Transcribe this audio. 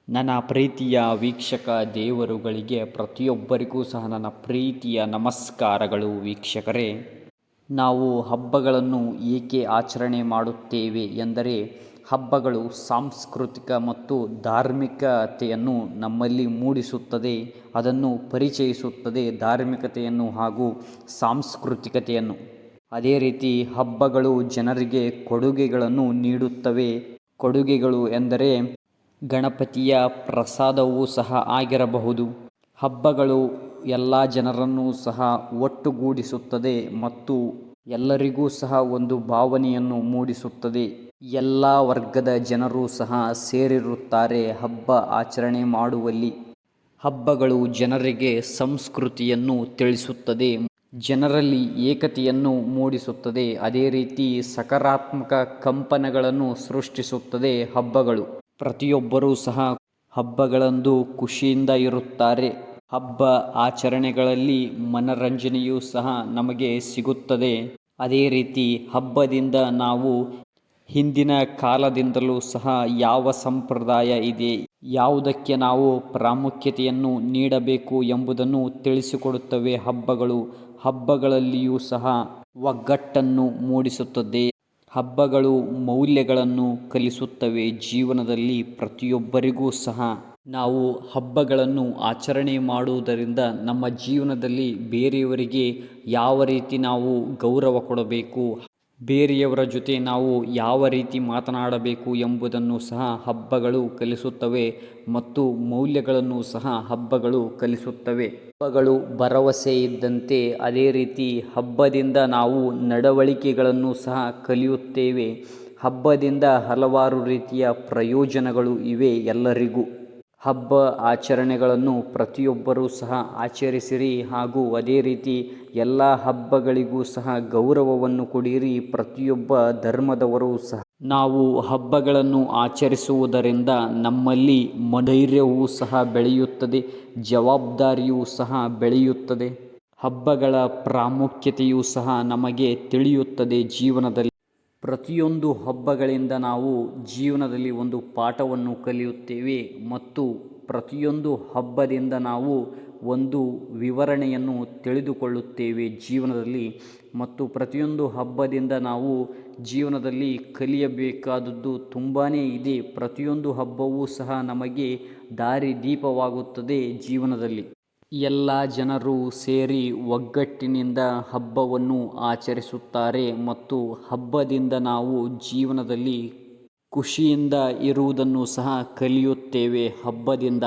ನನ್ನ ಪ್ರೀತಿಯ ವೀಕ್ಷಕ ದೇವರುಗಳಿಗೆ ಪ್ರತಿಯೊಬ್ಬರಿಗೂ ಸಹ ನನ್ನ ಪ್ರೀತಿಯ ನಮಸ್ಕಾರಗಳು. ವೀಕ್ಷಕರೇ, ನಾವು ಹಬ್ಬಗಳನ್ನು ಏಕೆ ಆಚರಣೆ ಮಾಡುತ್ತೇವೆ ಎಂದರೆ ಹಬ್ಬಗಳು ಸಾಂಸ್ಕೃತಿಕ ಮತ್ತು ಧಾರ್ಮಿಕತೆಯನ್ನು ನಮ್ಮಲ್ಲಿ ಮೂಡಿಸುತ್ತದೆ, ಅದನ್ನು ಪರಿಚಯಿಸುತ್ತದೆ, ಧಾರ್ಮಿಕತೆಯನ್ನು ಹಾಗೂ ಸಾಂಸ್ಕೃತಿಕತೆಯನ್ನು. ಅದೇ ರೀತಿ ಹಬ್ಬಗಳು ಜನರಿಗೆ ಕೊಡುಗೆಗಳನ್ನು ನೀಡುತ್ತವೆ. ಕೊಡುಗೆಗಳು ಎಂದರೆ ಗಣಪತಿಯ ಪ್ರಸಾದವೂ ಸಹ ಆಗಿರಬಹುದು. ಹಬ್ಬಗಳು ಎಲ್ಲ ಜನರನ್ನು ಸಹ ಒಟ್ಟುಗೂಡಿಸುತ್ತದೆ ಮತ್ತು ಎಲ್ಲರಿಗೂ ಸಹ ಒಂದು ಭಾವನೆಯನ್ನು ಮೂಡಿಸುತ್ತದೆ. ಎಲ್ಲ ವರ್ಗದ ಜನರು ಸಹ ಸೇರಿರುತ್ತಾರೆ ಹಬ್ಬ ಆಚರಣೆ ಮಾಡುವಲ್ಲಿ. ಹಬ್ಬಗಳು ಜನರಿಗೆ ಸಂಸ್ಕೃತಿಯನ್ನು ತಿಳಿಸುತ್ತದೆ, ಜನರಲ್ಲಿ ಏಕತೆಯನ್ನು ಮೂಡಿಸುತ್ತದೆ. ಅದೇ ರೀತಿ ಸಕಾರಾತ್ಮಕ ಕಂಪನಗಳನ್ನು ಸೃಷ್ಟಿಸುತ್ತದೆ ಹಬ್ಬಗಳು. ಪ್ರತಿಯೊಬ್ಬರೂ ಸಹ ಹಬ್ಬಗಳಂದು ಖುಷಿಯಿಂದ ಇರುತ್ತಾರೆ. ಹಬ್ಬ ಆಚರಣೆಗಳಲ್ಲಿ ಮನರಂಜನೆಯೂ ಸಹ ನಮಗೆ ಸಿಗುತ್ತದೆ. ಅದೇ ರೀತಿ ಹಬ್ಬದಿಂದ ನಾವು ಹಿಂದಿನ ಕಾಲದಿಂದಲೂ ಸಹ ಯಾವ ಸಂಪ್ರದಾಯ ಇದೆ, ಯಾವುದಕ್ಕೆ ನಾವು ಪ್ರಾಮುಖ್ಯತೆಯನ್ನು ನೀಡಬೇಕು ಎಂಬುದನ್ನು ತಿಳಿಸಿಕೊಡುತ್ತವೆ ಹಬ್ಬಗಳು. ಹಬ್ಬಗಳಲ್ಲಿಯೂ ಸಹ ಒಗ್ಗಟ್ಟನ್ನು ಮೂಡಿಸುತ್ತದೆ. ಹಬ್ಬಗಳು ಮೌಲ್ಯಗಳನ್ನು ಕಲಿಸುತ್ತವೆ ಜೀವನದಲ್ಲಿ. ಪ್ರತಿಯೊಬ್ಬರಿಗೂ ಸಹ ನಾವು ಹಬ್ಬಗಳನ್ನು ಆಚರಣೆ ಮಾಡುವುದರಿಂದ ನಮ್ಮ ಜೀವನದಲ್ಲಿ ಬೇರೆಯವರಿಗೆ ಯಾವ ರೀತಿ ನಾವು ಗೌರವ ಕೊಡಬೇಕು, ಬೇರೆಯವರ ಜೊತೆ ನಾವು ಯಾವ ರೀತಿ ಮಾತನಾಡಬೇಕು ಎಂಬುದನ್ನು ಸಹ ಹಬ್ಬಗಳು ಕಲಿಸುತ್ತವೆ ಮತ್ತು ಮೌಲ್ಯಗಳನ್ನು ಸಹ ಹಬ್ಬಗಳು ಕಲಿಸುತ್ತವೆ. ಹಬ್ಬಗಳು ಭರವಸೆ ಇದ್ದಂತೆ ಅದೇ ರೀತಿ ಹಬ್ಬದಿಂದ ನಾವು ನಡವಳಿಕೆಗಳನ್ನು ಸಹ ಕಲಿಯುತ್ತೇವೆ. ಹಬ್ಬದಿಂದ ಹಲವಾರು ರೀತಿಯ ಪ್ರಯೋಜನಗಳು ಇವೆ ಎಲ್ಲರಿಗೂ. ಹಬ್ಬ ಆಚರಣೆಗಳನ್ನು ಪ್ರತಿಯೊಬ್ಬರೂ ಸಹ ಆಚರಿಸಿರಿ ಹಾಗೂ ಅದೇ ರೀತಿ ಎಲ್ಲ ಹಬ್ಬಗಳಿಗೂ ಸಹ ಗೌರವವನ್ನು ಕೊಡಿರಿ. ಪ್ರತಿಯೊಬ್ಬ ಧರ್ಮದವರು ಸಹ ನಾವು ಹಬ್ಬಗಳನ್ನು ಆಚರಿಸುವುದರಿಂದ ನಮ್ಮಲ್ಲಿ ಧೈರ್ಯವೂ ಸಹ ಬೆಳೆಯುತ್ತದೆ, ಜವಾಬ್ದಾರಿಯೂ ಸಹ ಬೆಳೆಯುತ್ತದೆ. ಹಬ್ಬಗಳ ಪ್ರಾಮುಖ್ಯತೆಯೂ ಸಹ ನಮಗೆ ತಿಳಿಯುತ್ತದೆ ಜೀವನದಲ್ಲಿ. ಪ್ರತಿಯೊಂದು ಹಬ್ಬಗಳಿಂದ ನಾವು ಜೀವನದಲ್ಲಿ ಒಂದು ಪಾಠವನ್ನು ಕಲಿಯುತ್ತೇವೆ ಮತ್ತು ಪ್ರತಿಯೊಂದು ಹಬ್ಬದಿಂದ ನಾವು ಒಂದು ವಿವರಣೆಯನ್ನು ತಿಳಿದುಕೊಳ್ಳುತ್ತೇವೆ ಜೀವನದಲ್ಲಿ. ಮತ್ತು ಪ್ರತಿಯೊಂದು ಹಬ್ಬದಿಂದ ನಾವು ಜೀವನದಲ್ಲಿ ಕಲಿಯಬೇಕಾದದ್ದು ತುಂಬಾ ಇದೆ. ಪ್ರತಿಯೊಂದು ಹಬ್ಬವೂ ಸಹ ನಮಗೆ ದಾರಿದೀಪವಾಗುತ್ತದೆ ಜೀವನದಲ್ಲಿ. ಎಲ್ಲ ಜನರು ಸೇರಿ ಒಗ್ಗಟ್ಟಿನಿಂದ ಹಬ್ಬವನ್ನು ಆಚರಿಸುತ್ತಾರೆ ಮತ್ತು ಹಬ್ಬದಿಂದ ನಾವು ಜೀವನದಲ್ಲಿ ಖುಷಿಯಿಂದ ಇರುವುದನ್ನು ಸಹ ಕಲಿಯುತ್ತೇವೆ ಹಬ್ಬದಿಂದ.